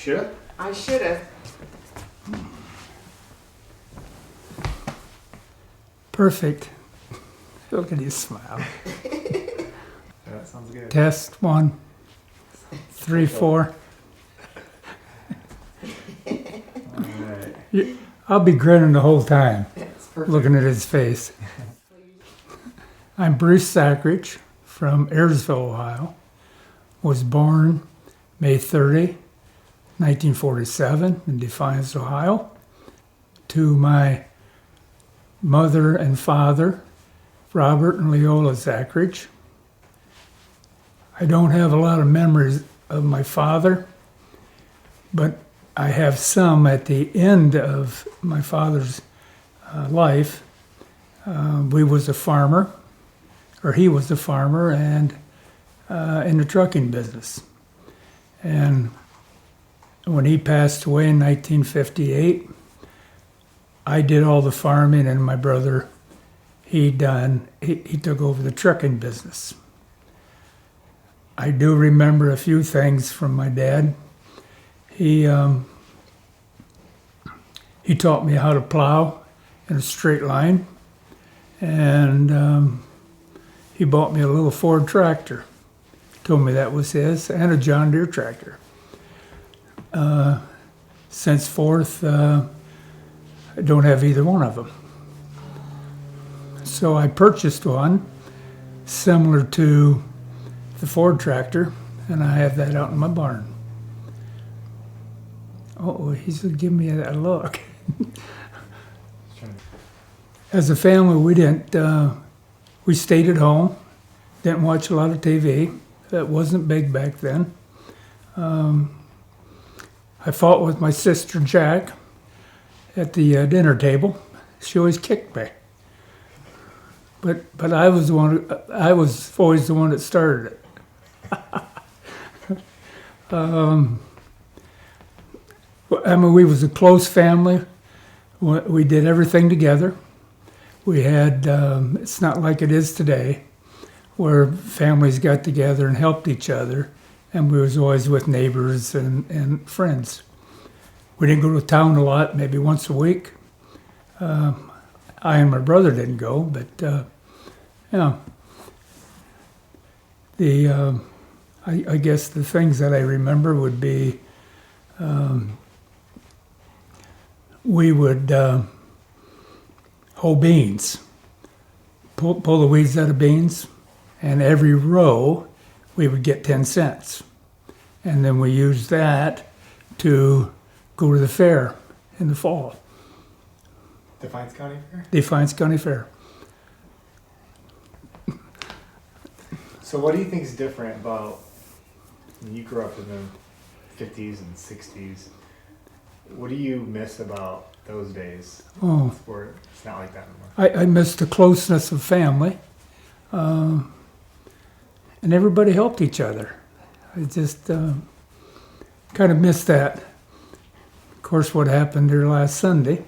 Should? I should have. Perfect. Look at his smile. That sounds good. Test 1, 3, 4. Alright. I'll be grinning the whole time, That's perfect. looking at his face. I'm Bruce Zachrich from Ayersville, Ohio. Was born May 30, 1947 in Defiance, Ohio. To my mother and father, Robert and Leola Zachrich. I don't have a lot of memories of my father, but I have some at the end of my father's life. He was a farmer, and in the trucking business. And when he passed away in 1958, I did all the farming, and my brother, he took over the trucking business. I do remember a few things from my dad. He taught me how to plow in a straight line, and he bought me a little Ford tractor. Told me that was his, and a John Deere tractor. Henceforth, I don't have either one of them. So I purchased one similar to the Ford tractor, and I have that out in my barn. Oh, he's giving me that look. As a family, we stayed at home, didn't watch a lot of TV. That wasn't big back then. I fought with my sister Jack at the dinner table. She always kicked me. But I was always the one that started it. We was a close family. We did everything together. We had, it's not like it is today, where families got together and helped each other, and we was always with neighbors and friends. We didn't go to town a lot, maybe once a week. I and my brother didn't go, but yeah. I guess the things that I remember would be we would hoe beans, pull the weeds out of beans, and every row we would get 10 cents. And then we used that to go to the fair in the fall. Defiance County Fair? Defiance County Fair. So what do you think is different about when you grew up in the 50s and 60s? What do you miss about those days? Oh, Where it's not like that anymore. I miss the closeness of family, and everybody helped each other. I just kind of miss that. Of course, what happened there last Sunday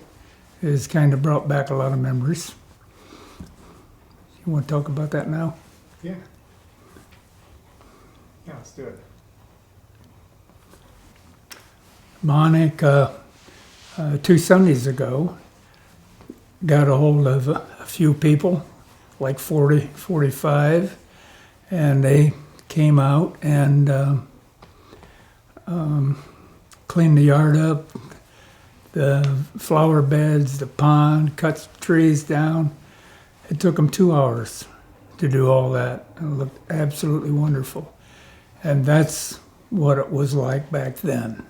has kind of brought back a lot of memories. You want to talk about that now? Yeah. Yeah, let's do it. Monica, 2 Sundays ago, got a hold of a few people, like 40, 45, and they came out and cleaned the yard up, the flower beds, the pond, cut trees down. It took them 2 hours to do all that, and it looked absolutely wonderful. And that's what it was like back then.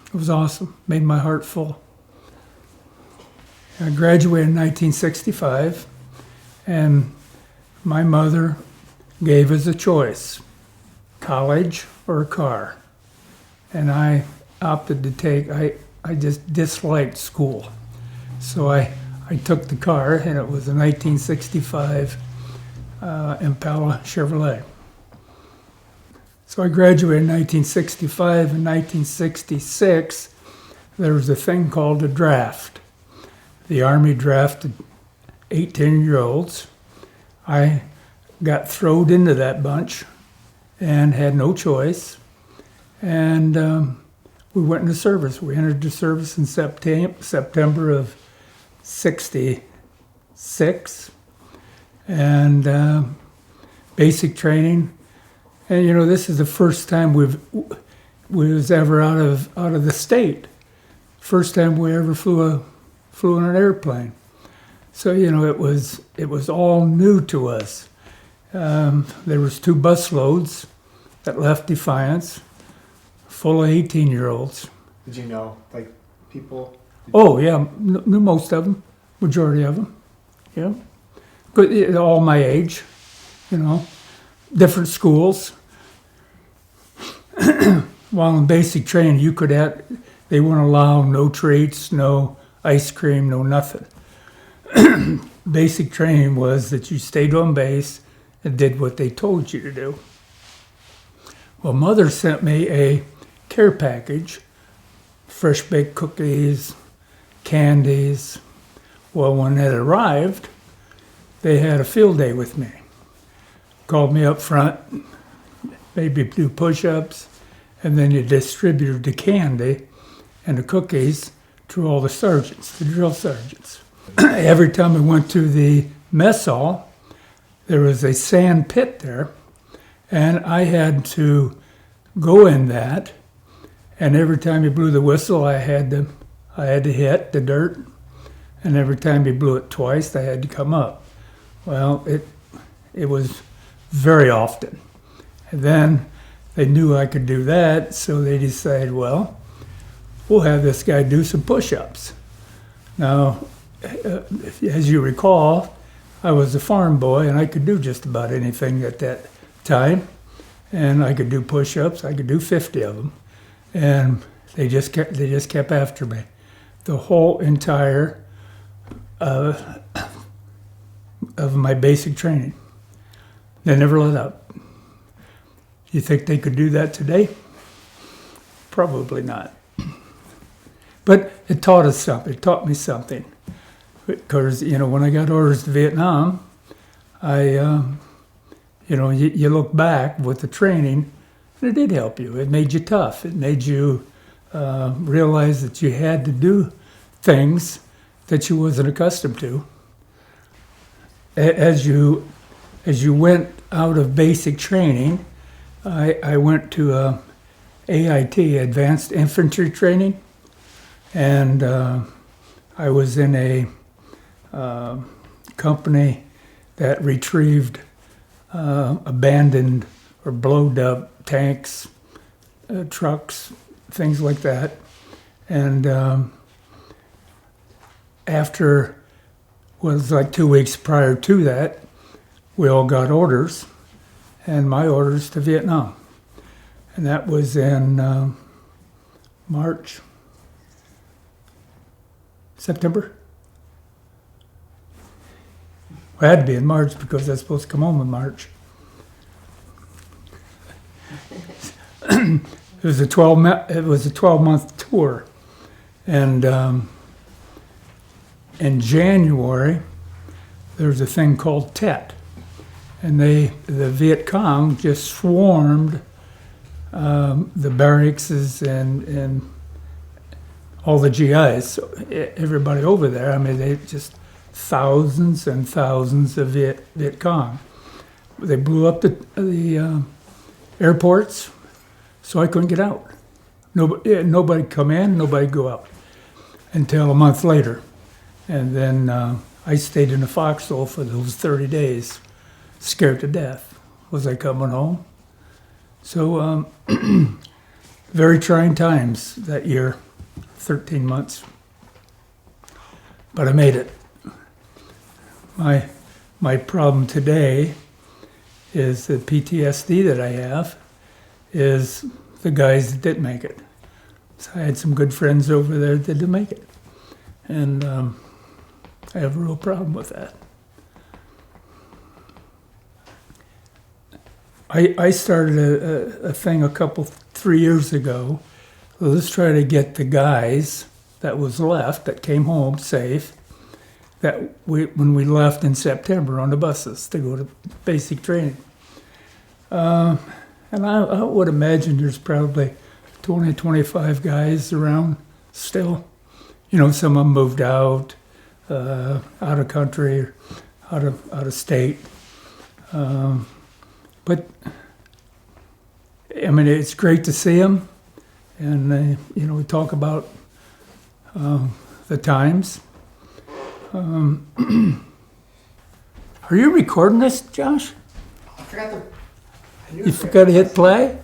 It was awesome, made my heart full. I graduated in 1965, and my mother gave us a choice, college or a car. And I opted to take, I just disliked school. So I took the car, and it was a 1965 Impala Chevrolet. So I graduated in 1965. In 1966, there was a thing called a draft. The Army drafted 18-year-olds. I got thrown into that bunch and had no choice. and we went into service. We entered the service in September of '66, and basic training. And this is the first time we was ever out of the state. First time we ever flew in an airplane. So it was all new to us. There was 2 bus loads that left Defiance, full of 18-year-olds. Did you know, like, people? Oh yeah, knew most of them, majority of them. Yeah, but all my age, different schools. While in basic training, they wouldn't allow no treats, no ice cream, no nothing. Basic training was that you stayed on base and did what they told you to do. Well, Mother sent me a care package, fresh baked cookies, candies. Well, when it arrived, they had a field day with me. Called me up front, maybe do push-ups, and then you distributed the candy and the cookies to all the sergeants, the drill sergeants. Every time I went to the mess hall, there was a sand pit there, and I had to go in that, and every time you blew the whistle, I had to hit the dirt, and every time you blew it twice, I had to come up. Well, it was very often. And then they knew I could do that, so they decided, well, we'll have this guy do some push-ups. Now, as you recall, I was a farm boy, and I could do just about anything at that time. And I could do push-ups. I could do 50 of them, and they just kept after me. The whole entire of my basic training. They never let up. You think they could do that today? Probably not. But it taught us something. It taught me something. Because, when I got orders to Vietnam, you look back with the training, and it did help you. It made you tough. It made you realize that you had to do things that you wasn't accustomed to. As you went out of basic training, I went to AIT, Advanced Infantry Training, and I was in a company that retrieved abandoned or blowed up tanks, trucks, things like that. And after, was like 2 weeks prior to that, we all got orders, and my orders to Vietnam. And that was in September? Well, it had to be in March because I was supposed to come home in March. It was a 12-month tour, and in January there was a thing called Tet, and the Viet Cong just swarmed the barracks and all the GIs, so everybody over there. I mean, they just thousands and thousands of Viet Cong. They blew up the airports, so I couldn't get out. Nobody come in, nobody go out until a month later. And then I stayed in a foxhole for those 30 days, scared to death. Was I coming home? So very trying times that year, 13 months. But I made it. My problem today is the PTSD that I have is the guys that didn't make it. So I had some good friends over there that didn't make it. And I have a real problem with that. I started a thing 3 years ago. Let's try to get the guys that was left, that came home safe, when we left in September on the buses to go to basic training. And I would imagine there's probably 20, 25 guys around still. You know, some of them moved out of country, out of state. But I mean, it's great to see them, and you know, we talk about the times. Are you recording this, Josh? I forgot to. You forgot to hit play?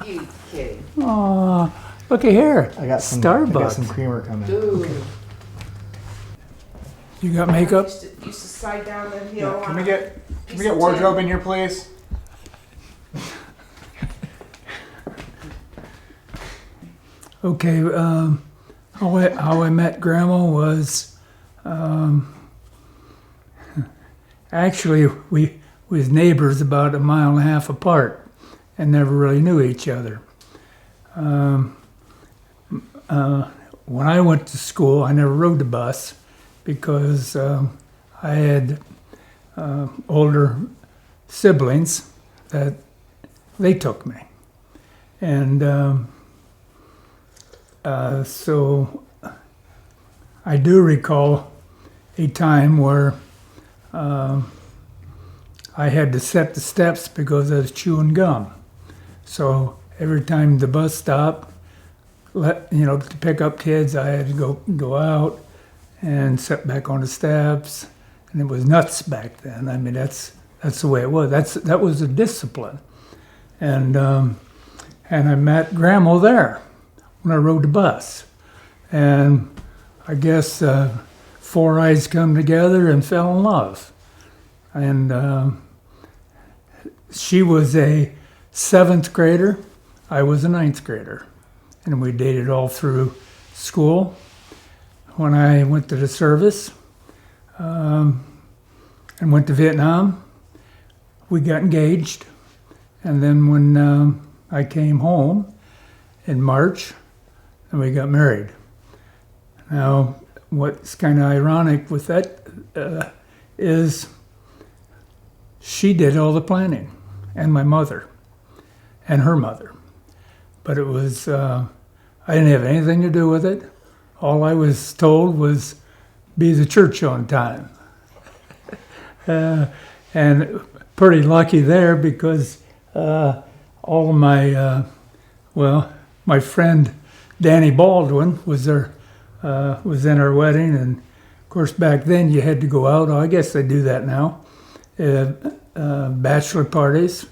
You kidding? Oh, looky here. I got some Starbucks. creamer coming. Dude. You got makeup? Used to slide down the hill. Can we get wardrobe in here, please? Okay. How I met Grandma was actually we was neighbors about a mile and a half apart and never really knew each other. When I went to school, I never rode the bus because I had older siblings that they took me. And so I do recall a time where I had to set the steps because I was chewing gum. So every time the bus stopped, to pick up kids, I had to go out and sit back on the steps, and it was nuts back then. I mean, that's the way it was. That was a discipline, and I met Grandma there when I rode the bus, and I guess four eyes come together and fell in love, and she was a 7th grader, I was a 9th grader, and we dated all through school. When I went to the service and went to Vietnam, we got engaged. And then when I came home in March, and we got married. Now, what's kind of ironic with that is she did all the planning, and my mother, and her mother. But it was, I didn't have anything to do with it. All I was told was be to church on time. And pretty lucky there because all of my, my friend Danny Baldwin was there, was in our wedding. And of course, back then you had to go out. I guess they do that now. Bachelor parties.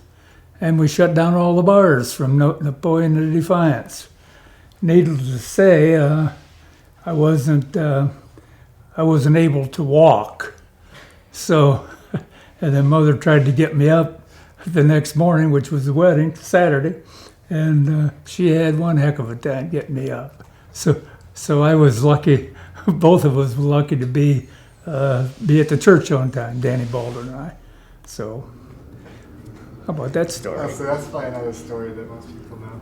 And we shut down all the bars from Napoleon to Defiance. Needless to say, I wasn't able to walk. So, and then Mother tried to get me up the next morning, which was the wedding, Saturday, and she had one heck of a time getting me up. So I was lucky. Both of us were lucky to be at the church on time, Danny Baldwin and I. So, how about that story? Oh, so that's probably another story that most people know.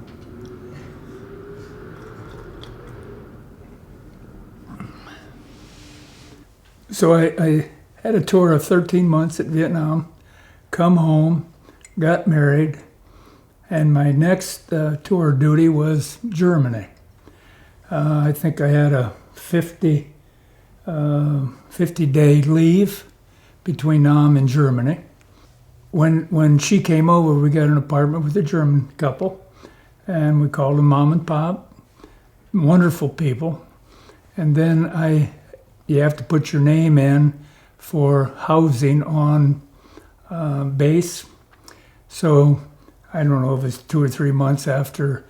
So I had a tour of 13 months at Vietnam, come home, got married, and my next tour duty was Germany. I think I had a 50-day leave between Nam and Germany. When she came over, we got an apartment with a German couple, and we called them Mom and Pop. Wonderful people. And then you have to put your name in for housing on base. So I don't know if it's 2 or 3 months after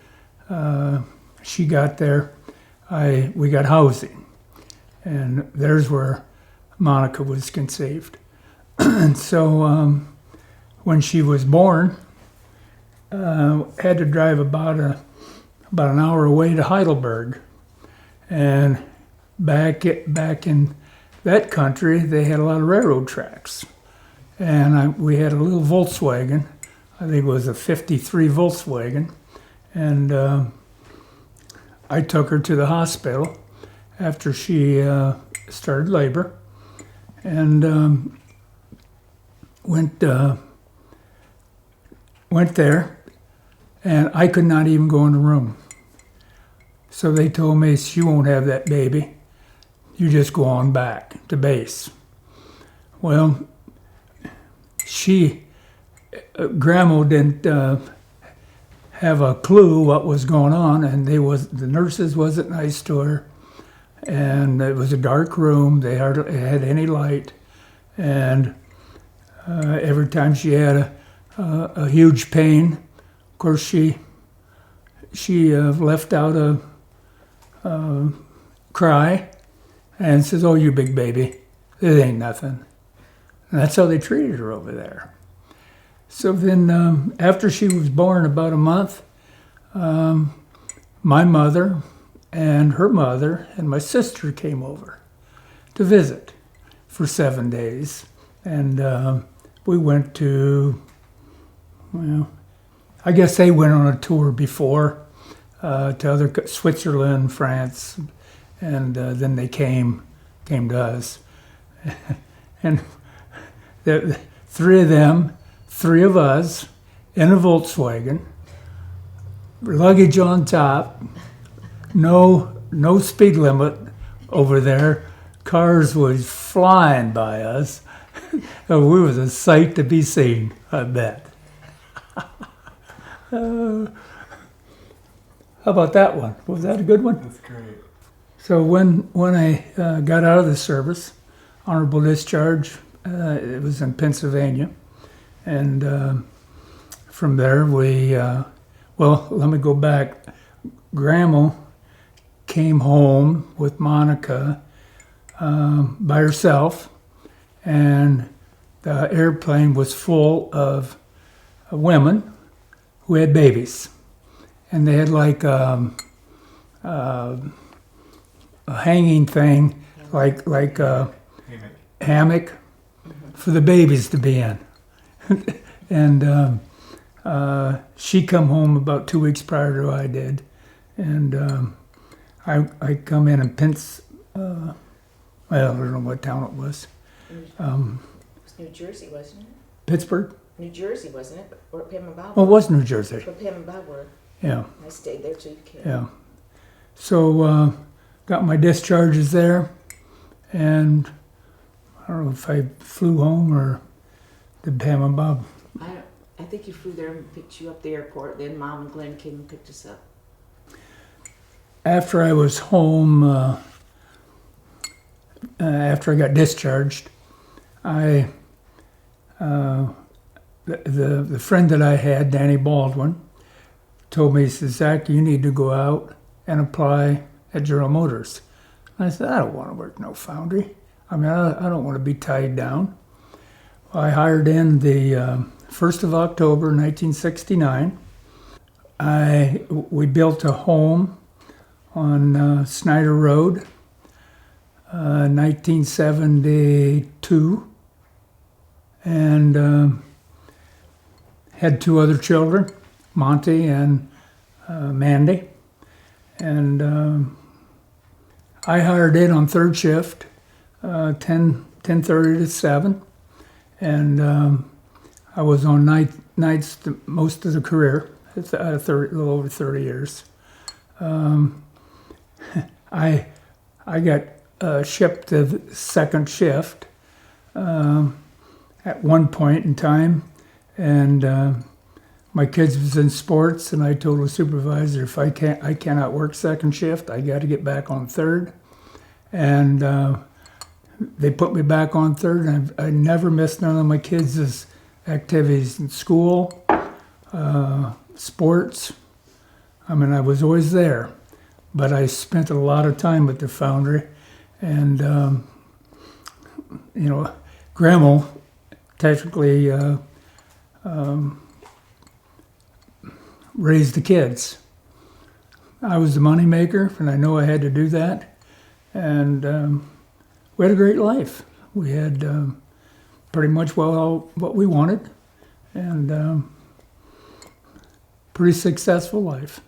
she got there, we got housing. And there's where Monica was conceived. And so when she was born, had to drive about an hour away to Heidelberg. And back in that country, they had a lot of railroad tracks. And we had a little Volkswagen. I think it was a 53 Volkswagen. And I took her to the hospital after she started labor. And went there, and I could not even go in the room. So they told me she won't have that baby. You just go on back to base. Well, Grandma didn't have a clue what was going on, and the nurses wasn't nice to her, and it was a dark room. They hardly had any light, and every time she had a huge pain, of course she left out a cry and says, "Oh, you big baby, it ain't nothing." And that's how they treated her over there. So then, after she was born, about a month, my mother and her mother and my sister came over to visit for 7 days. And we went to, well, I guess they went on a tour before to other Switzerland, France, and then they came to us. And the three of them, three of us in a Volkswagen, luggage on top, no speed limit over there. Cars was flying by us. We was a sight to be seen, I bet. How about that one? Was that a good one? That's great. So when I got out of the service, honorable discharge, it was in Pennsylvania. And from there, let me go back. Grandma came home with Monica by herself, and the airplane was full of women who had babies. And they had like a hanging thing, like a hammock for the babies to be in. And she come home about 2 weeks prior to I did, and I come in and well, I don't know what town it was. It was New Jersey, wasn't it? Pittsburgh? New Jersey, wasn't it? Or Pam and Bob? Well, it was New Jersey. Where Pam and Bob were. Yeah. I stayed there too. Yeah. So got my discharges there, and I don't know if I flew home or did Pam and Bob. I think you flew there and picked you up at the airport. Then Mom and Glenn came and picked us up. After I was home, after I got discharged, the friend that I had, Danny Baldwin, told me, he says, "Zach, you need to go out and apply at General Motors." And I said, "I don't want to work no foundry. I mean, I don't want to be tied down." Well, I hired in the 1st of October, 1969. We built a home on Snyder Road, 1972, and had two other children, Monty and Mandy. And I hired in on third shift, 10:30 to 7, and I was on nights most of the career, a little over 30 years. I got shipped to the second shift at one point in time, and my kids was in sports, and I told the supervisor, if I cannot work second shift, I got to get back on third. And they put me back on third, and I never missed none of my kids' activities in school, sports. I mean, I was always there, but I spent a lot of time at the foundry, and Grandma technically raised the kids. I was the money maker, and I know I had to do that. And we had a great life. We had pretty much what we wanted, and pretty successful life.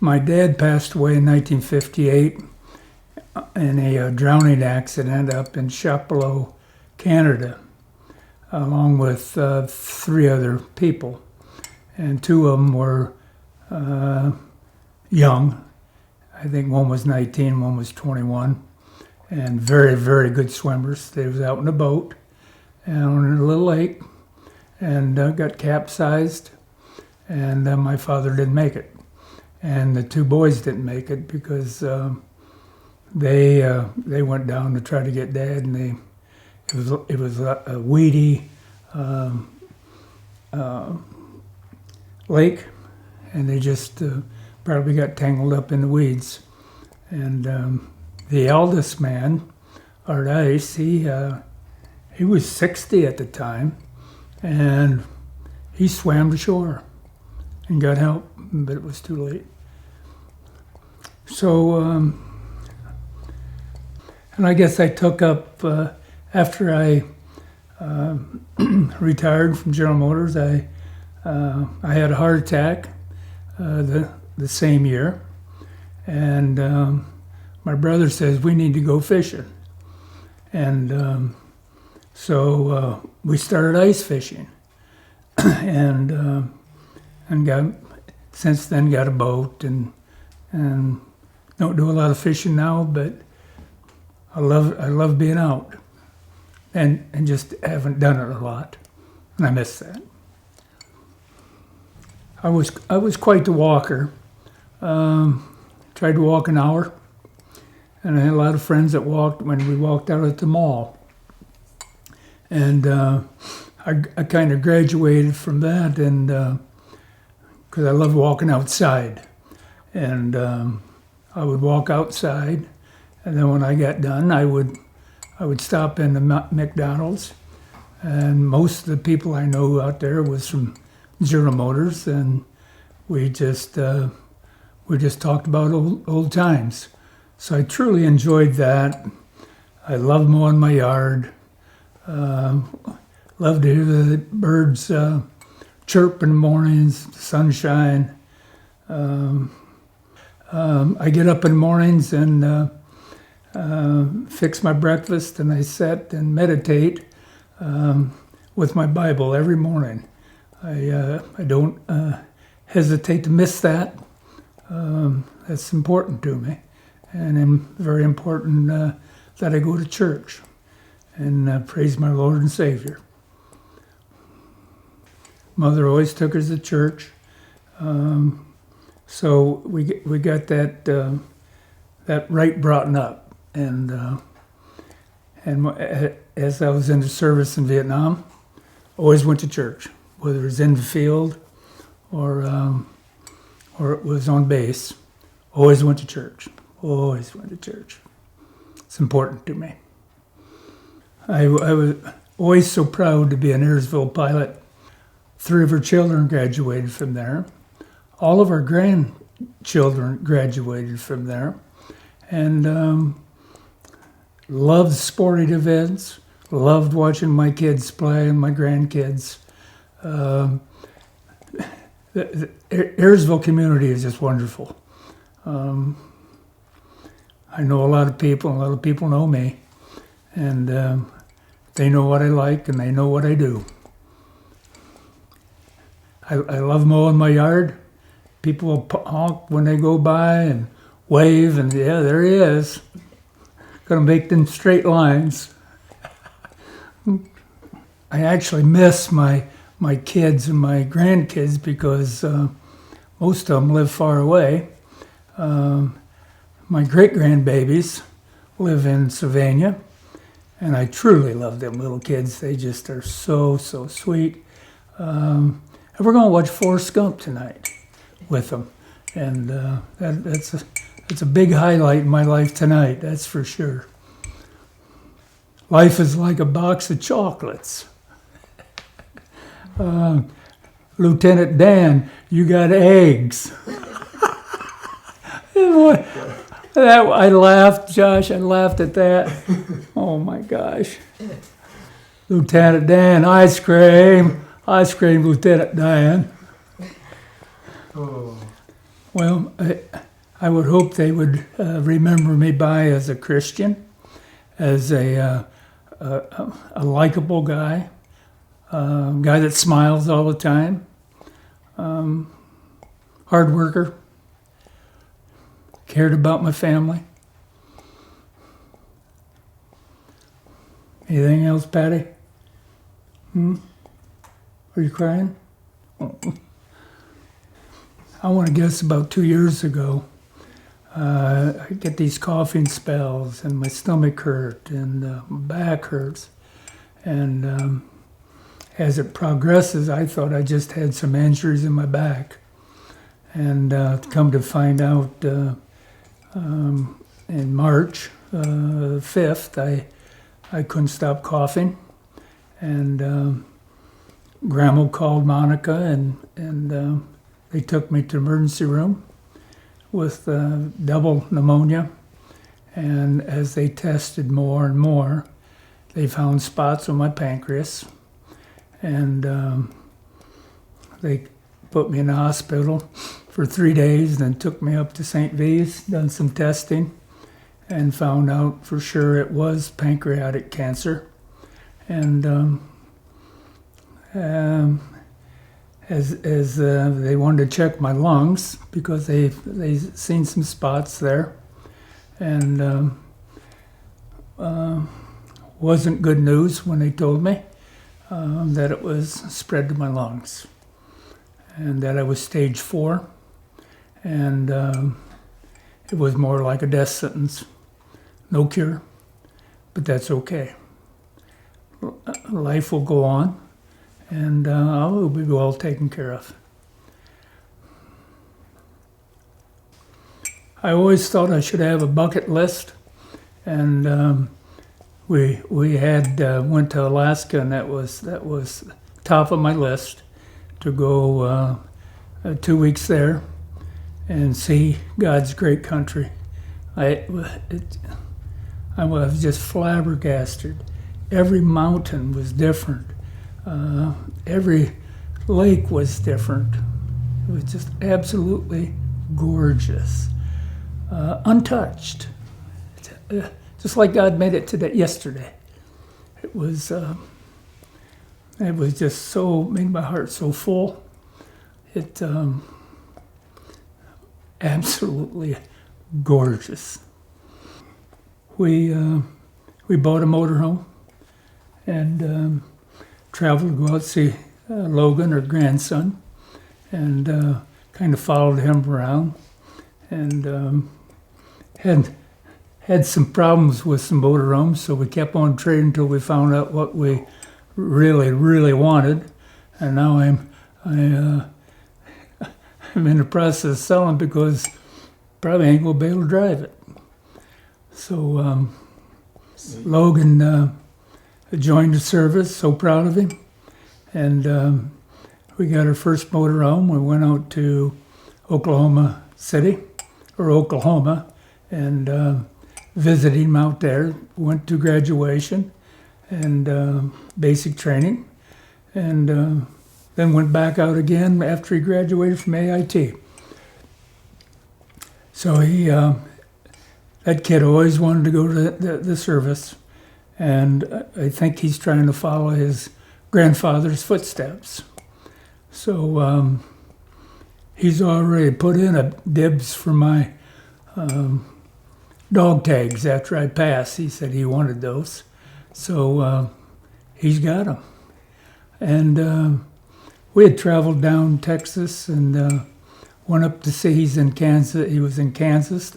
My dad passed away in 1958 in a drowning accident up in Chapelot, Canada, along with 3 other people. And 2 of them were young. I think one was 19, one was 21, and very, very good swimmers. They was out in a boat and on a little lake, and got capsized, and my father didn't make it, and the two boys didn't make it because they went down to try to get Dad, and it was a weedy lake, and they just probably got tangled up in the weeds. And the eldest man, Art Ice, he was 60 at the time, and he swam to shore and got help, but it was too late. So, and I guess I took up, after I retired from General Motors, I had a heart attack the same year, and my brother says we need to go fishing, and so we started ice fishing, and got since then got a boat, and don't do a lot of fishing now, but I love being out, and just haven't done it a lot, and I miss that. I was quite the walker. Tried to walk an hour, and I had a lot of friends that walked when we walked out at the mall. And I kind of graduated from that, and because I love walking outside, and I would walk outside, and then when I got done, I would stop in the McDonald's, and most of the people I know out there was from General Motors, and we just talked about old times. So I truly enjoyed that. I love mowing my yard. Love to hear the birds chirp in the mornings, the sunshine. I get up in the mornings and fix my breakfast, and I sit and meditate with my Bible every morning. I don't hesitate to miss that. That's important to me, and it's very important that I go to church and praise my Lord and Savior. Mother always took us to church, so we got that right brought up, and as I was in the service in Vietnam, always went to church, whether it was in the field or it was on base. Always went to church. Always went to church. It's important to me. I was always so proud to be an Ayersville pilot. 3 of our children graduated from there. All of our grandchildren graduated from there. And loved sporting events. Loved watching my kids play and my grandkids. The Ayersville community is just wonderful. I know a lot of people, and a lot of people know me, and they know what I like, and they know what I do. I love mowing my yard. People will honk when they go by and wave, and yeah, there he is. Gonna make them straight lines. I actually miss my kids and my grandkids because most of them live far away. My great-grandbabies live in Sylvania, and I truly love them little kids. They just are so sweet. And we're going to watch Forrest Gump tonight with them, and that's a big highlight in my life tonight, that's for sure. Life is like a box of chocolates. Lieutenant Dan, you got eggs. I laughed, Josh. I laughed at that. Oh my gosh. Lieutenant Dan, ice cream, Lieutenant Dan. Oh. Well, I would hope they would remember me by as a Christian, as a likable guy, guy that smiles all the time, hard worker, cared about my family. Anything else, Patty? Are you crying? Oh. I want to guess about 2 years ago, I get these coughing spells and my stomach hurt and my back hurts. And as it progresses, I thought I just had some injuries in my back. And come to find out in March 5th, I couldn't stop coughing. And Grandma called Monica and they took me to the emergency room with double pneumonia. And as they tested more and more, they found spots on my pancreas. And they put me in the hospital for 3 days, then took me up to St. V's, done some testing, and found out for sure it was pancreatic cancer. And as they wanted to check my lungs because they seen some spots there, and wasn't good news when they told me that it was spread to my lungs and that I was stage 4, and it was more like a death sentence. No cure, but that's okay. Life will go on, and I will be well taken care of. I always thought I should have a bucket list, and we had went to Alaska, and that was top of my list to go 2 weeks there and see God's great country. I was just flabbergasted. Every mountain was different. Every lake was different. It was just absolutely gorgeous, untouched, just like God made it today, yesterday. It was just so, made my heart so full. It absolutely gorgeous. We bought a motorhome and traveled to go out to see Logan, her grandson, and kind of followed him around, and had some problems with some motorhomes, so we kept on trading until we found out what we really wanted, and now I'm in the process of selling because probably ain't gonna be able to drive it. So Logan joined the service, so proud of him, and we got our first motorhome. We went out to Oklahoma City, or Oklahoma, and visited him out there. Went to graduation and basic training, and then went back out again after he graduated from AIT. So that kid always wanted to go to the service, and I think he's trying to follow his grandfather's footsteps. So he's already put in a dibs for my dog tags after I pass. He said he wanted those. So he's got them. And we had traveled down Texas and went up to see, he was in Kansas,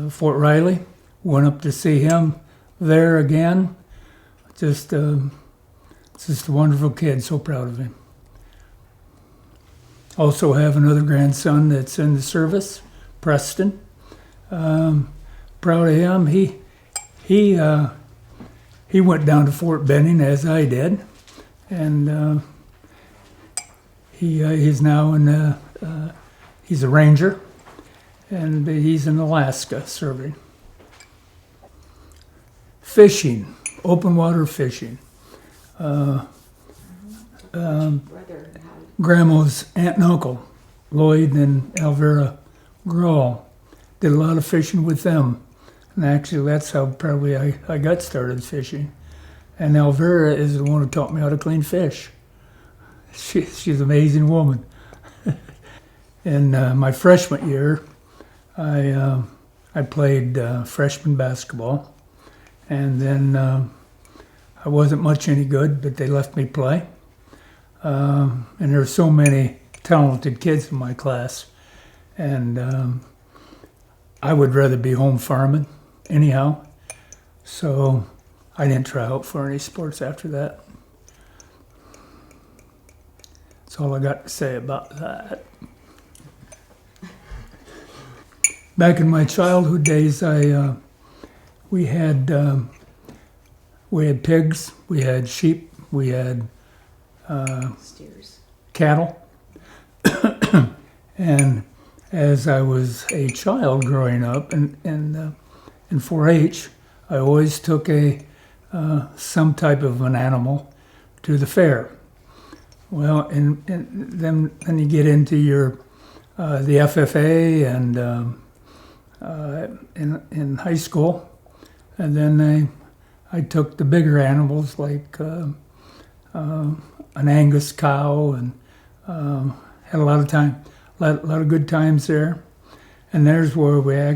Fort Riley. Went up to see him there again. Just a wonderful kid, so proud of him. Also have another grandson that's in the service, Preston. Proud of him. He went down to Fort Benning as I did, and he's now he's a ranger, and he's in Alaska serving. Fishing, open water fishing. Grandma's aunt and uncle, Lloyd and Elvira Grohl, did a lot of fishing with them. And actually, that's how probably I got started fishing. And Elvira is the one who taught me how to clean fish. She's an amazing woman. In my freshman year, I played freshman basketball, and then I wasn't much any good, but they let me play. And there were so many talented kids in my class, and I would rather be home farming anyhow. So I didn't try out for any sports after that. That's all I got to say about that. Back in my childhood days, we had pigs, we had sheep, we had Steers. cattle, and as I was a child growing up in 4-H, I always took some type of an animal to the fair. Well, and then you get into your the FFA and in high school, and then I took the bigger animals like an Angus cow, and had a lot of good times there. And there's where I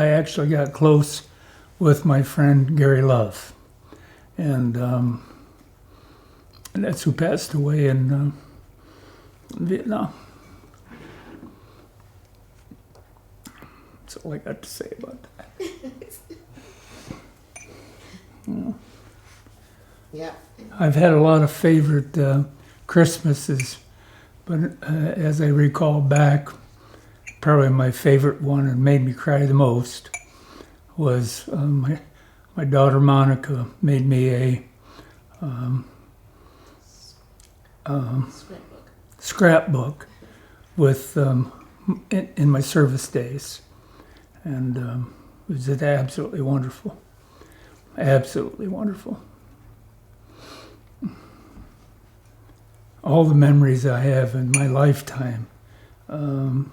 actually got close with my friend Gary Love, and that's who passed away in Vietnam. That's all I got to say about that. Yeah. I've had a lot of favorite Christmases, but as I recall back, probably my favorite one and made me cry the most was my daughter Monica made me a Scrapbook. scrapbook with in my service days, and it was just absolutely wonderful. Absolutely wonderful. All the memories I have in my lifetime. I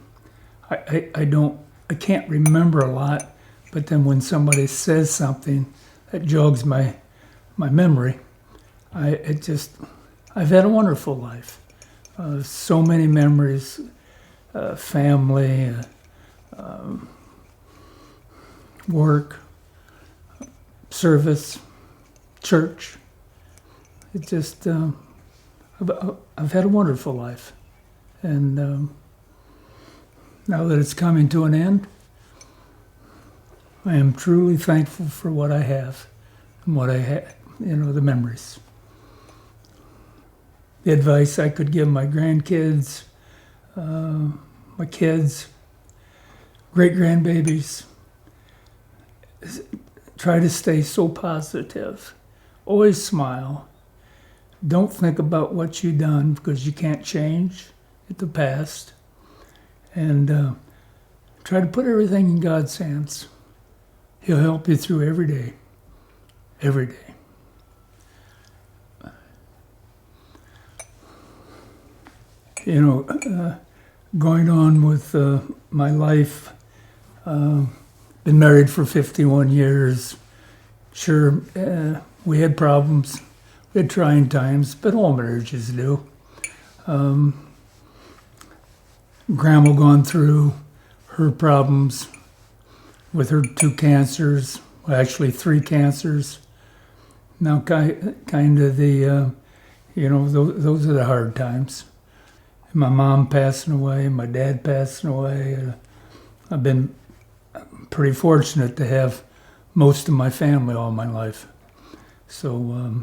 can't remember a lot, but then when somebody says something that jogs my memory, I've had a wonderful life. So many memories, family, work, service, church. It just, I've had a wonderful life. And now that it's coming to an end, I am truly thankful for what I have and what I had, the memories. The advice I could give my grandkids, my kids, great-grandbabies, is try to stay so positive. Always smile. Don't think about what you've done because you can't change the past. And try to put everything in God's hands. He'll help you through every day. Every day. Going on with my life, been married for 51 years. Sure, we had problems. We had trying times, but all marriages do. Grandma gone through her problems with her 2 cancers, well, actually 3 cancers. Now, kind of the, those are the hard times. My mom passing away, my dad passing away. I've been pretty fortunate to have most of my family all my life. So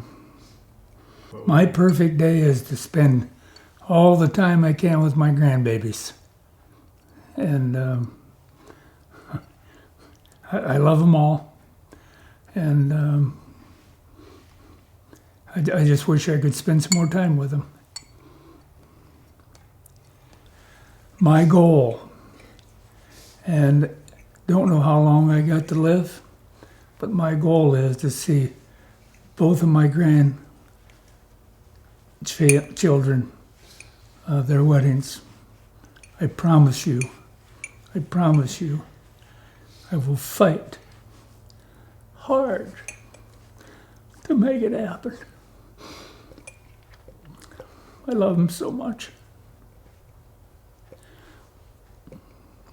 my perfect day is to spend all the time I can with my grandbabies. And I love them all. And I just wish I could spend some more time with them. My goal, and don't know how long I got to live, but my goal is to see both of my grandchildren, their weddings. I promise you, I will fight hard to make it happen. I love them so much.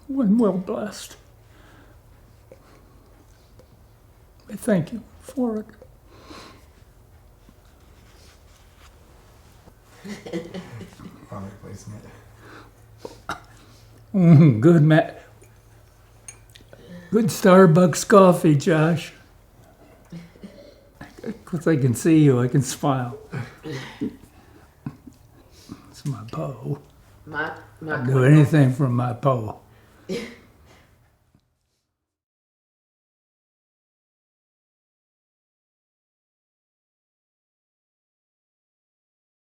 When well blessed. thank you for it. Product placement. Good, good Starbucks coffee, Josh. Because I can see you, I can smile. It's my Poe. My I'll do anything for my Poe.